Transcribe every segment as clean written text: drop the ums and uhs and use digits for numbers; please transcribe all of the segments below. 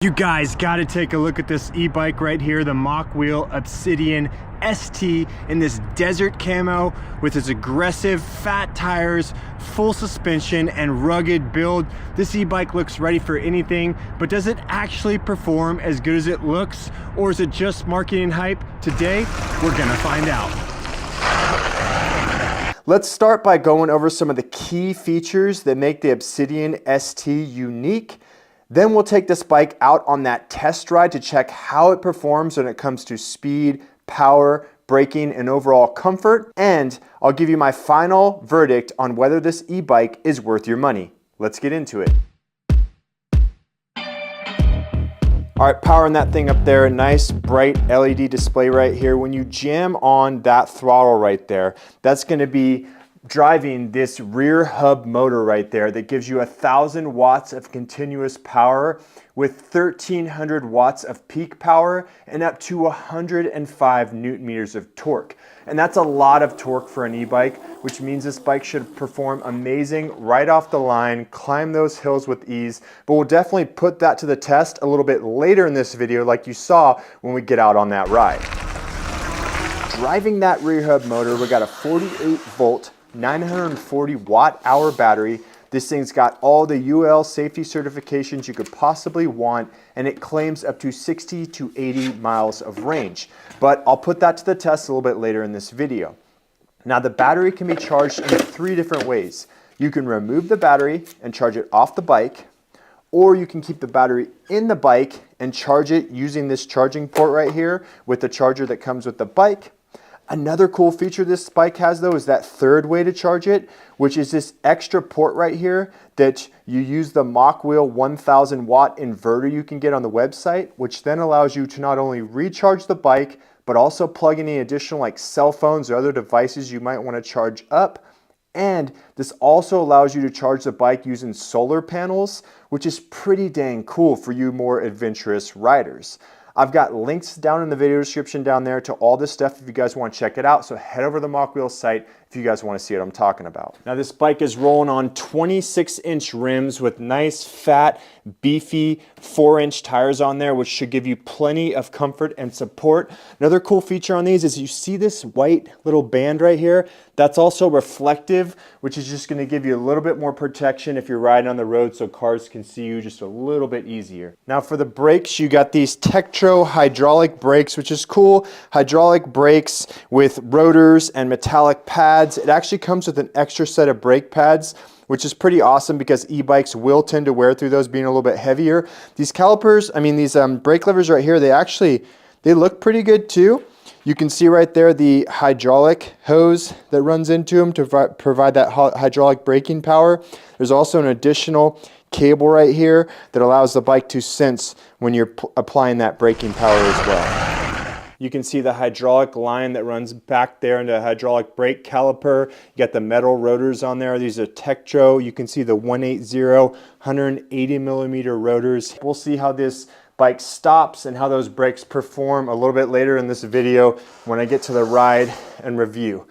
You guys gotta take a look at this e-bike right here, the Mokwheel Obsidian ST in this Desert Camo with its aggressive fat tires, full suspension, and rugged build. This e-bike looks ready for anything, but does it actually perform as good as it looks, or is it just marketing hype? Today, we're gonna find out. Let's start by going over some of the key features that make the Obsidian ST unique. Then we'll take this bike out on that test ride to check how it performs when it comes to speed, power, braking, and overall comfort. And I'll give you my final verdict on whether this e-bike is worth your money. Let's get into it. All right, powering that thing up there, nice bright LED display right here. When you jam on that throttle right there, that's gonna be driving this rear hub motor right there that gives you 1,000 watts of continuous power with 1,300 watts of peak power and up to 105 newton meters of torque. And that's a lot of torque for an e-bike, which means this bike should perform amazing right off the line, climb those hills with ease, but we'll definitely put that to the test a little bit later in this video like you saw when we get out on that ride. Driving that rear hub motor, we got a 48 volt 940 watt hour battery. This thing's got all the UL safety certifications you could possibly want, and it claims up to 60 to 80 miles of range. But I'll put that to the test a little bit later in this video. Now the battery can be charged in 3 different ways. You can remove the battery and charge it off the bike, or you can keep the battery in the bike and charge it using this charging port right here with the charger that comes with the bike. Another cool feature this bike has though is that third way to charge it, which is this extra port right here that you use the Mokwheel 1000 watt inverter you can get on the website, which then allows you to not only recharge the bike, but also plug any additional like cell phones or other devices you might want to charge up. And this also allows you to charge the bike using solar panels, which is pretty dang cool for you more adventurous riders. I've got links down in the video description down there to all this stuff if you guys want to check it out. So head over to the Mokwheel site if you guys want to see what I'm talking about. Now this bike is rolling on 26-inch rims with nice, fat, beefy 4-inch tires on there, which should give you plenty of comfort and support. Another cool feature on these is you see this white little band right here. That's also reflective, which is just going to give you a little bit more protection if you're riding on the road so cars can see you just a little bit easier. Now for the brakes, you got these Tektro hydraulic brakes, which is cool. Hydraulic brakes with rotors and metallic pads. It actually comes with an extra set of brake pads, which is pretty awesome because e-bikes will tend to wear through those being a little bit heavier. These calipers, these brake levers right here, they look pretty good too. You can see right there the hydraulic hose that runs into them to provide that hydraulic braking power. There's also an additional cable right here that allows the bike to sense when you're applying that braking power as well. You can see the hydraulic line that runs back there into a hydraulic brake caliper. You got the metal rotors on there. These are Tektro. You can see the 180, 180 millimeter rotors. We'll see how this bike stops and how those brakes perform a little bit later in this video when I get to the ride and review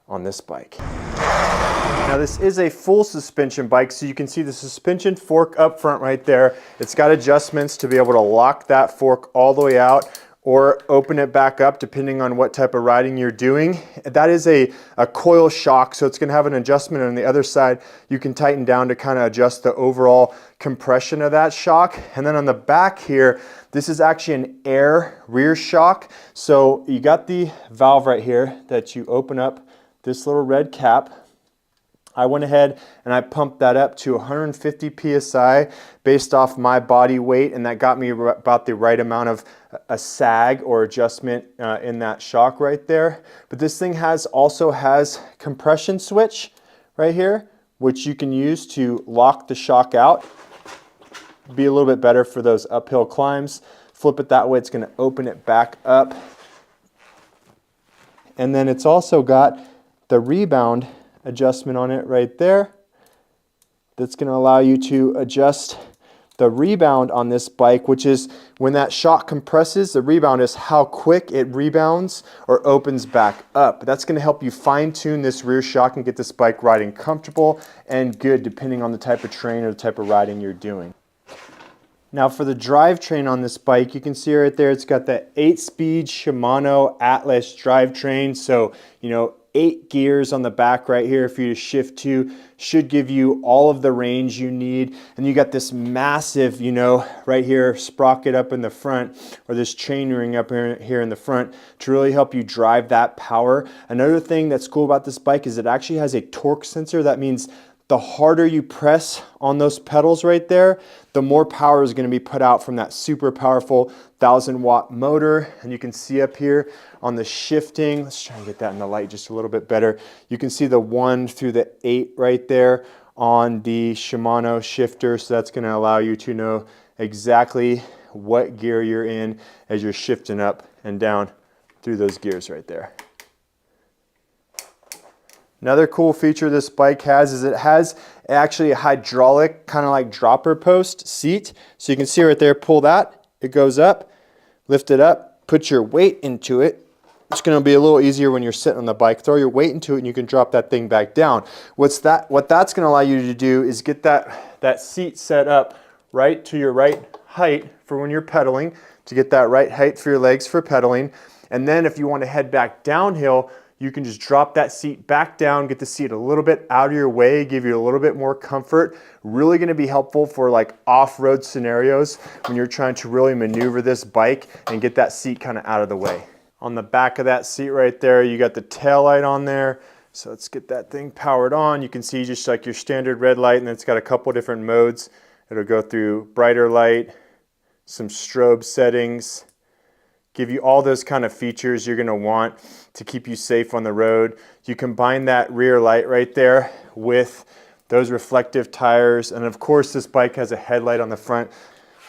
on this bike. Now this is a full suspension bike, so you can see the suspension fork up front right there. It's got adjustments to be able to lock that fork all the way out or open it back up depending on what type of riding you're doing. That is a coil shock, so it's gonna have an adjustment on the other side. You can tighten down to kind of adjust the overall compression of that shock. And then on the back here, this is actually an air rear shock. So you got the valve right here that you open up this little red cap. I went ahead and I pumped that up to 150 PSI based off my body weight, and that got me about the right amount of a sag or adjustment in that shock right there. But this thing also has compression switch right here, which you can use to lock the shock out. Be a little bit better for those uphill climbs. Flip it that way, it's going to open it back up. And then it's also got the rebound adjustment on it right there. That's going to allow you to adjust the rebound on this bike, which is when that shock compresses, the rebound is how quick it rebounds or opens back up. That's going to help you fine tune this rear shock and get this bike riding comfortable and good depending on the type of terrain or the type of riding you're doing. Now for the drivetrain on this bike, you can see right there, it's got the 8-speed Shimano Atlas drivetrain. So, 8 gears on the back right here for you to shift to. Should give you all of the range you need. And you got this massive, right here, sprocket up in the front, or this chain ring up here in the front to really help you drive that power. Another thing that's cool about this bike is it actually has a torque sensor. That means the harder you press on those pedals right there, the more power is going to be put out from that super powerful 1000-watt motor. And you can see up here on the shifting, let's try and get that in the light just a little bit better. You can see the 1 through the 8 right there on the Shimano shifter. So that's going to allow you to know exactly what gear you're in as you're shifting up and down through those gears right there. Another cool feature this bike has is it has actually a hydraulic kind of like dropper post seat. So you can see right there, pull that, it goes up, lift it up, put your weight into it. It's going to be a little easier when you're sitting on the bike. Throw your weight into it and you can drop that thing back down. What that's going to allow you to do is get that seat set up right to your right height for when you're pedaling, to get that right height for your legs for pedaling. And then if you want to head back downhill, you can just drop that seat back down, get the seat a little bit out of your way, give you a little bit more comfort. Really going to be helpful for like off-road scenarios when you're trying to really maneuver this bike and get that seat kind of out of the way. On the back of that seat right there, you got the tail light on there. So let's get that thing powered on. You can see just like your standard red light, and it's got a couple different modes. It'll go through brighter light, some strobe settings, give you all those kind of features you're going to want to keep you safe on the road. You combine that rear light right there with those reflective tires, and of course this bike has a headlight on the front.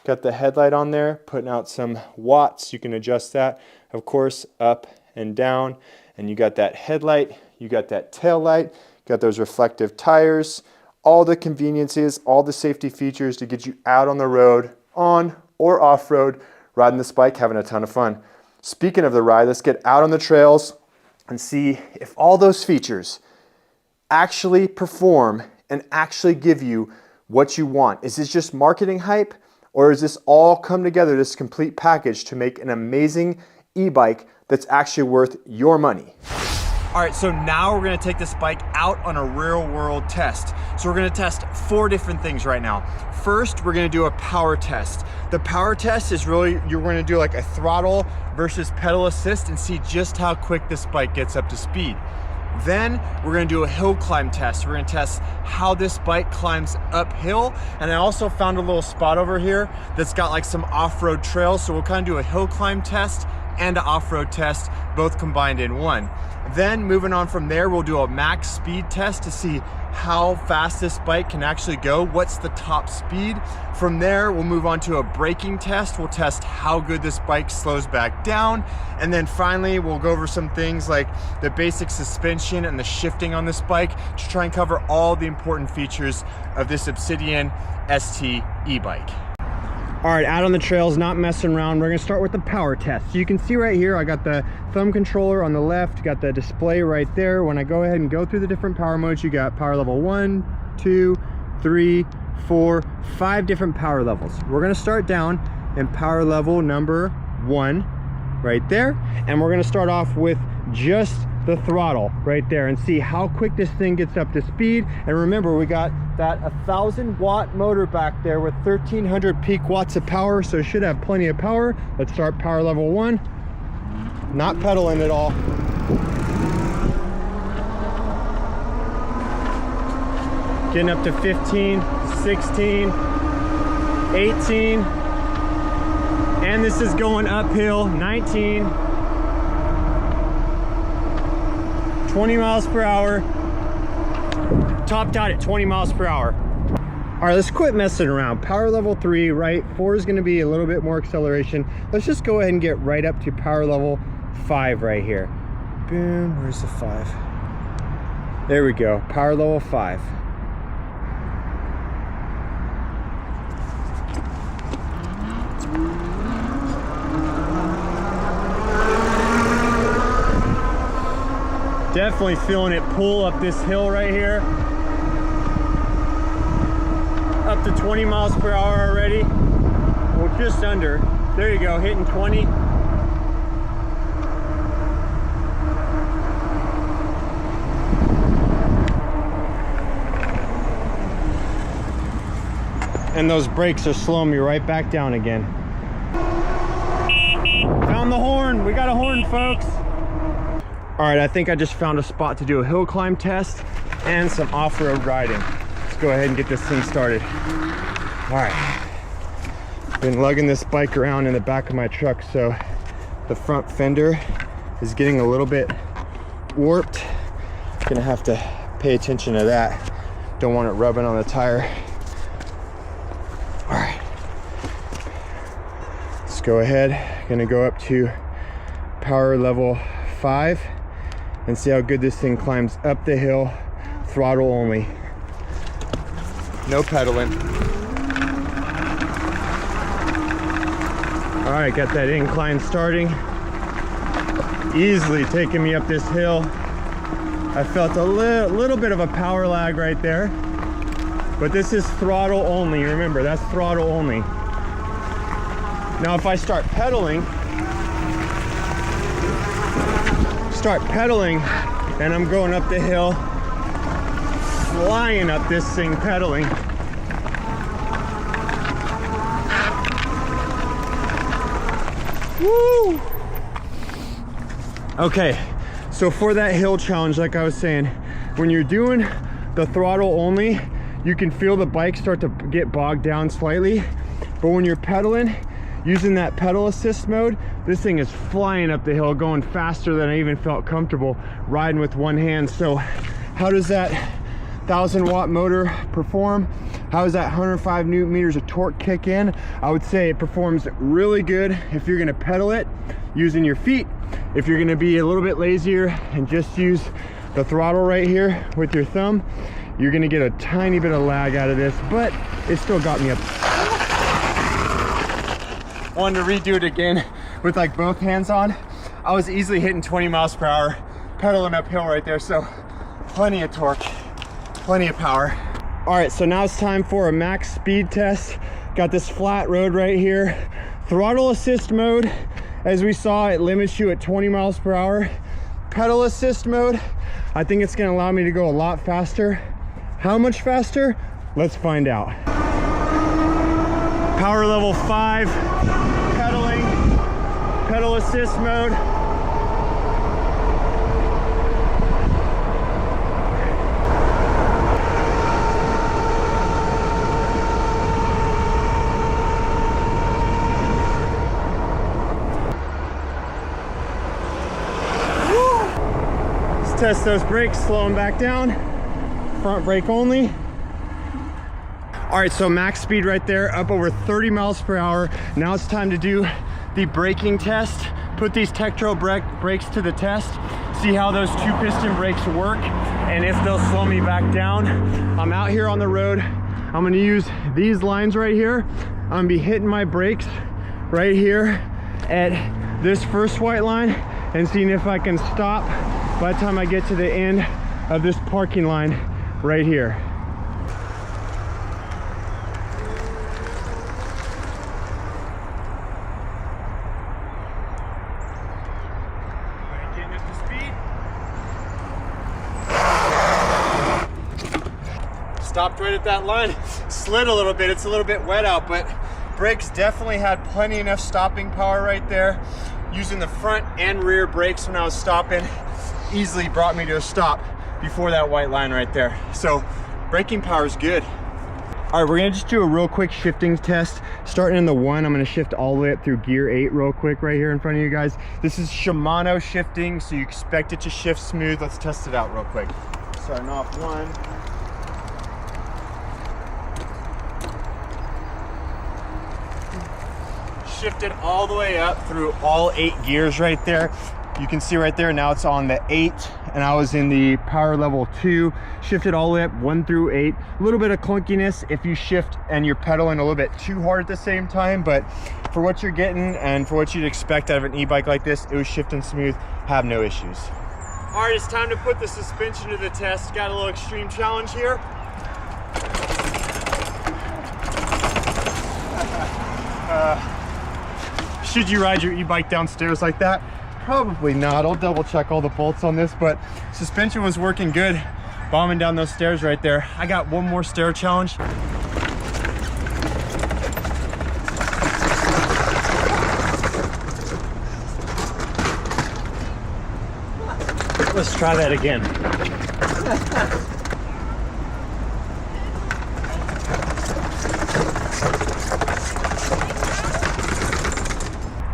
Got the headlight on there, putting out some watts. You can adjust that, of course, up and down. And you got that headlight, you got that tail light, got those reflective tires, all the conveniences, all the safety features to get you out on the road, on or off-road, riding this bike, having a ton of fun. Speaking of the ride, let's get out on the trails and see if all those features actually perform and actually give you what you want. Is this just marketing hype, or is this all come together, this complete package, to make an amazing e-bike that's actually worth your money? All right, so now we're gonna take this bike out on a real world test. So we're gonna test 4 different things right now. First, we're gonna do a power test. The power test is really, you're gonna do like a throttle versus pedal assist and see just how quick this bike gets up to speed. Then we're gonna do a hill climb test. We're gonna test how this bike climbs uphill. And I also found a little spot over here that's got like some off-road trails. So we'll kind of do a hill climb test and an off-road test, both combined in one. Then moving on from there, we'll do a max speed test to see how fast this bike can actually go, what's the top speed. From there, we'll move on to a braking test. We'll test how good this bike slows back down. And then finally, we'll go over some things like the basic suspension and the shifting on this bike to try and cover all the important features of this Obsidian ST e-bike. All right, out on the trails, not messing around. We're gonna start with the power test. So you can see right here, I got the thumb controller on the left, got the display right there. When I go ahead and go through the different power modes, you got power level 1, 2, 3, 4, 5 different power levels. We're gonna start down in power level number 1 right there. And we're gonna start off with just the throttle right there and see how quick this thing gets up to speed. And remember, we got that 1000-watt motor back there with 1300 peak watts of power, so it should have plenty of power. Let's start power level 1. Not pedaling at all. Getting up to 15, 16, 18, and this is going uphill, 19, 20 miles per hour, topped out at 20 miles per hour. All right, let's quit messing around. Power level 3, right? 4 is gonna be a little bit more acceleration. Let's just go ahead and get right up to power level 5 right here. Boom, where's the 5? There we go, power level 5. Definitely feeling it pull up this hill right here. Up to 20 miles per hour already. just under. There you go, hitting 20. And those brakes are slowing me right back down again. Found the horn. We got a horn, folks. All right, I think I just found a spot to do a hill climb test and some off-road riding. Let's go ahead and get this thing started. All right. Been lugging this bike around in the back of my truck, so the front fender is getting a little bit warped. Gonna have to pay attention to that. Don't want it rubbing on the tire. All right, let's go ahead. Gonna go up to power level 5 and see how good this thing climbs up the hill, throttle only. No pedaling. All right, got that incline starting. Easily taking me up this hill. I felt a little bit of a power lag right there. But this is throttle only, remember, that's throttle only. Now if I start pedaling, and I'm going up the hill, flying up this thing pedaling. Woo! Okay, so for that hill challenge, like I was saying, when you're doing the throttle only, you can feel the bike start to get bogged down slightly, but when you're pedaling, using that pedal assist mode, this thing is flying up the hill, going faster than I even felt comfortable riding with one hand. So how does that 1,000-watt motor perform? How does that 105 newton meters of torque kick in? I would say it performs really good if you're gonna pedal it using your feet. If you're gonna be a little bit lazier and just use the throttle right here with your thumb, you're gonna get a tiny bit of lag out of this, but it still got me up. Wanted to redo it again with like both hands on. I was easily hitting 20 miles per hour, pedaling uphill right there, so plenty of torque, plenty of power. All right, so now it's time for a max speed test. Got this flat road right here. Throttle assist mode, as we saw, it limits you at 20 miles per hour. Pedal assist mode, I think it's gonna allow me to go a lot faster. How much faster? Let's find out. Power level 5, pedaling, pedal assist mode. Woo! Let's test those brakes, slow them back down. Front brake only. All right, so max speed right there, up over 30 miles per hour. Now it's time to do the braking test. Put these Tektro brakes to the test. See how those 2-piston brakes work and if they'll slow me back down. I'm out here on the road. I'm gonna use these lines right here. I'm gonna be hitting my brakes right here at this first white line and seeing if I can stop by the time I get to the end of this parking line right here. Getting up to speed. Stopped right at that line. Slid a little bit. It's a little bit wet out, but brakes definitely had plenty enough stopping power right there. Using the front and rear brakes when I was stopping easily brought me to a stop before that white line right there. So braking power is good. All right, we're gonna just do a real quick shifting test. Starting in the 1, I'm gonna shift all the way up through gear 8 real quick right here in front of you guys. This is Shimano shifting, so you expect it to shift smooth. Let's test it out real quick. Starting off 1. Shifted all the way up through all 8 gears right there. You can see right there, now it's on the 8, and I was in the power level 2, shifted all the way up 1 through 8. A little bit of clunkiness if you shift and you're pedaling a little bit too hard at the same time, but for what you're getting and for what you'd expect out of an e-bike like this, it was shifting smooth, have no issues. All right, it's time to put the suspension to the test. Got a little extreme challenge here. Should you ride your e-bike downstairs like that? Probably not. I'll double check all the bolts on this, but suspension was working good. Bombing down those stairs right there. I got one more stair challenge. Let's try that again.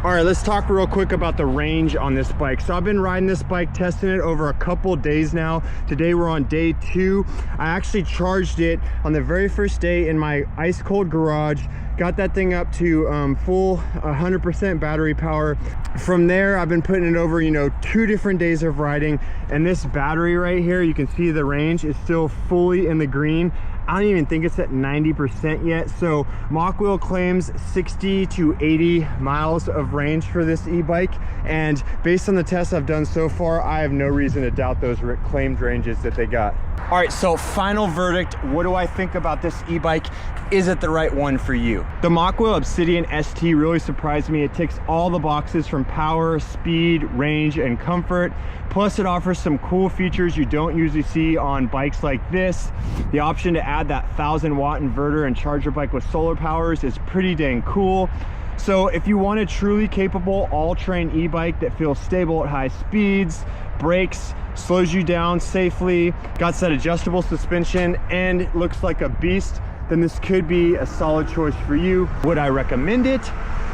All right, let's talk real quick about the range on this bike. So I've been riding this bike, testing it over a couple days now. Today we're on day 2. I actually charged it on the very first day in my ice cold garage. Got that thing up to full 100% battery power. From there, I've been putting it over, 2 different days of riding. And this battery right here, you can see the range is still fully in the green. I don't even think it's at 90% yet. So Mokwheel claims 60 to 80 miles of range for this e-bike. And based on the tests I've done so far, I have no reason to doubt those claimed ranges that they got. All right, so final verdict. What do I think about this e-bike? Is it the right one for you? The Mokwheel Obsidian ST really surprised me. It ticks all the boxes from power, speed, range, and comfort. Plus it offers some cool features you don't usually see on bikes like this. The option to add that 1,000-watt inverter and charge your bike with solar powers is pretty dang cool. So if you want a truly capable all-terrain e-bike that feels stable at high speeds, brakes, slows you down safely, got that adjustable suspension, and looks like a beast, then this could be a solid choice for you. Would I recommend it?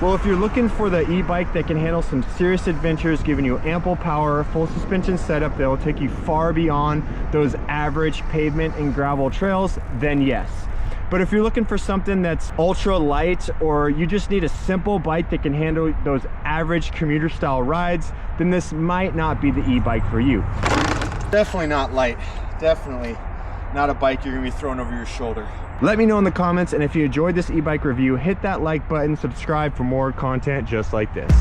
Well, if you're looking for the e-bike that can handle some serious adventures, giving you ample power, full suspension setup that will take you far beyond those average pavement and gravel trails, then yes. But if you're looking for something that's ultra light, or you just need a simple bike that can handle those average commuter style rides, then this might not be the e-bike for you. Definitely not light. Definitely not a bike you're gonna be throwing over your shoulder. Let me know in the comments, and if you enjoyed this e-bike review, hit that like button, subscribe for more content just like this.